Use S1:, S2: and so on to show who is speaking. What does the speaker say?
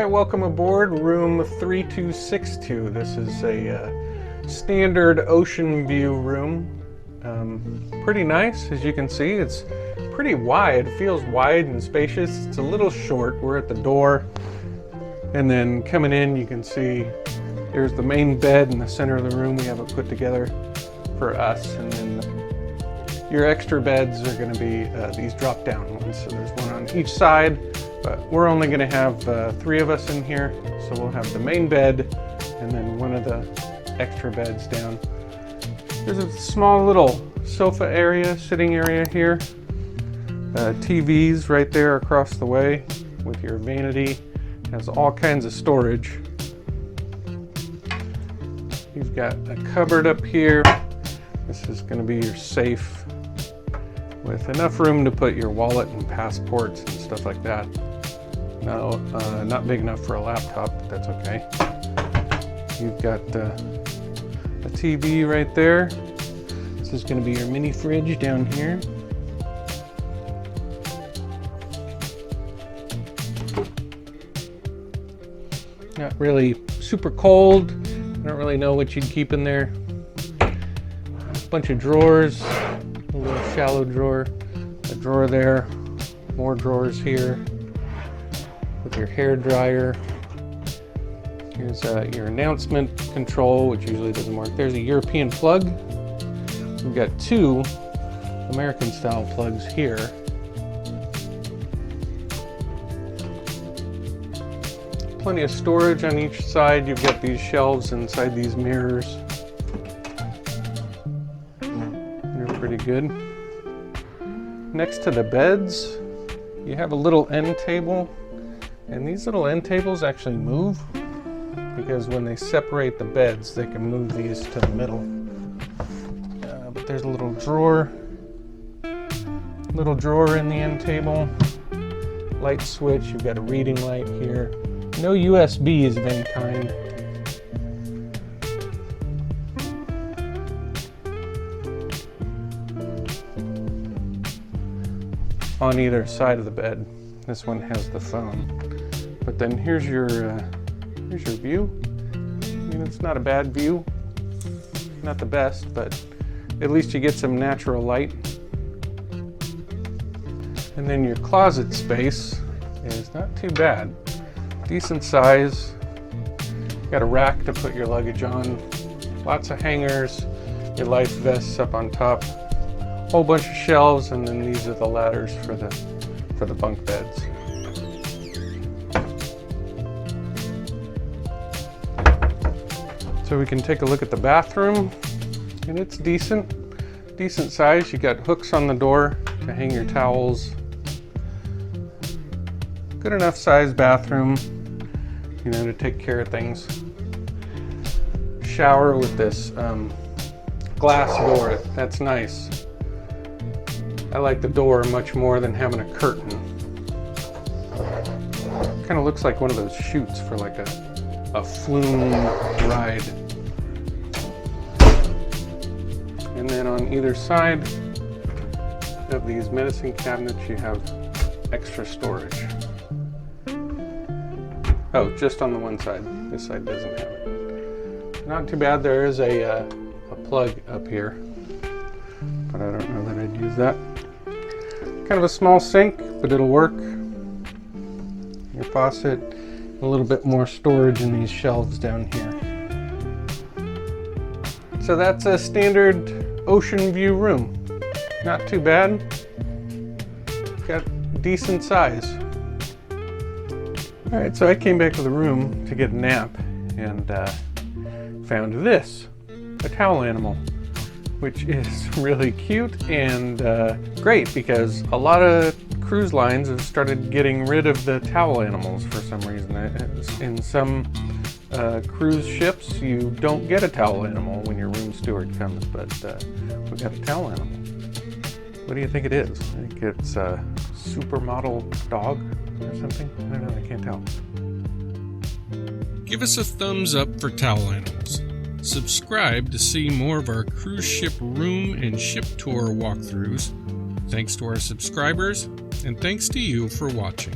S1: Alright, welcome aboard room 3262. This is a standard ocean view room. Pretty nice, as you can see. It's pretty wide. It feels wide and spacious. It's a little short. We're at the door. And then coming in, you can see there's the main bed in the center of the room. We have it put together for us. And then your extra beds are going to be these drop-down ones. So there's one on each side. But we're only going to have 3 of us in here, so we'll have the main bed and then one of the extra beds down. There's a small little sofa area, sitting area here. TVs right there across the way with your vanity. Has all kinds of storage. You've got a cupboard up here. This is going to be your safe with enough room to put your wallet and passports and stuff like that. No, not big enough for a laptop, but that's okay. You've got a TV right there. This is going to be your mini fridge down here. Not really super cold. I don't really know what you'd keep in there. A bunch of drawers, a little shallow drawer, a drawer there, more drawers here. With your hair dryer. Here's your announcement control, which usually doesn't work. There's a European plug. We've got 2 American style plugs here. Plenty of storage on each side. You've got these shelves inside these mirrors. They're pretty good. Next to the beds, you have a little end table. And these little end tables actually move because when they separate the beds, they can move these to the middle. But there's a little drawer in the end table. Light switch, you've got a reading light here. No USBs of any kind. On either side of the bed. This one has the phone. But then here's your view. I mean, it's not a bad view. Not the best, but at least you get some natural light. And then your closet space is not too bad. Decent size. Got a rack to put your luggage on. Lots of hangers. Your life vests up on top. Whole bunch of shelves, and then these are the ladders for the bunk beds. So we can take a look at the bathroom, and it's decent size. You got hooks on the door to hang your towels. Good enough size bathroom, you know, to take care of things. Shower with this glass door. That's nice. I like the door much more than having a curtain. Kind of looks like one of those chutes for like a flume ride. And then on either side of these medicine cabinets, you have extra storage. Oh, just on the one side. This side doesn't have it. Not too bad. There is a plug up here, but I don't know that I'd use that. Kind of a small sink, but it'll work. Your faucet, a little bit more storage in these shelves down here. So that's a standard ocean view room. Not too bad. Got decent size. All right, so I came back to the room to get a nap and found this, a towel animal, which is really cute and great because a lot of cruise lines have started getting rid of the towel animals for some reason. In some cruise ships, you don't get a towel animal when your room steward comes, but we got a towel animal. What do you think it is? I think it's a supermodel dog or something. I don't know, I can't tell.
S2: Give us a thumbs up for towel animals. Subscribe to see more of our cruise ship room and ship tour walkthroughs. Thanks to our subscribers, and thanks to you for watching.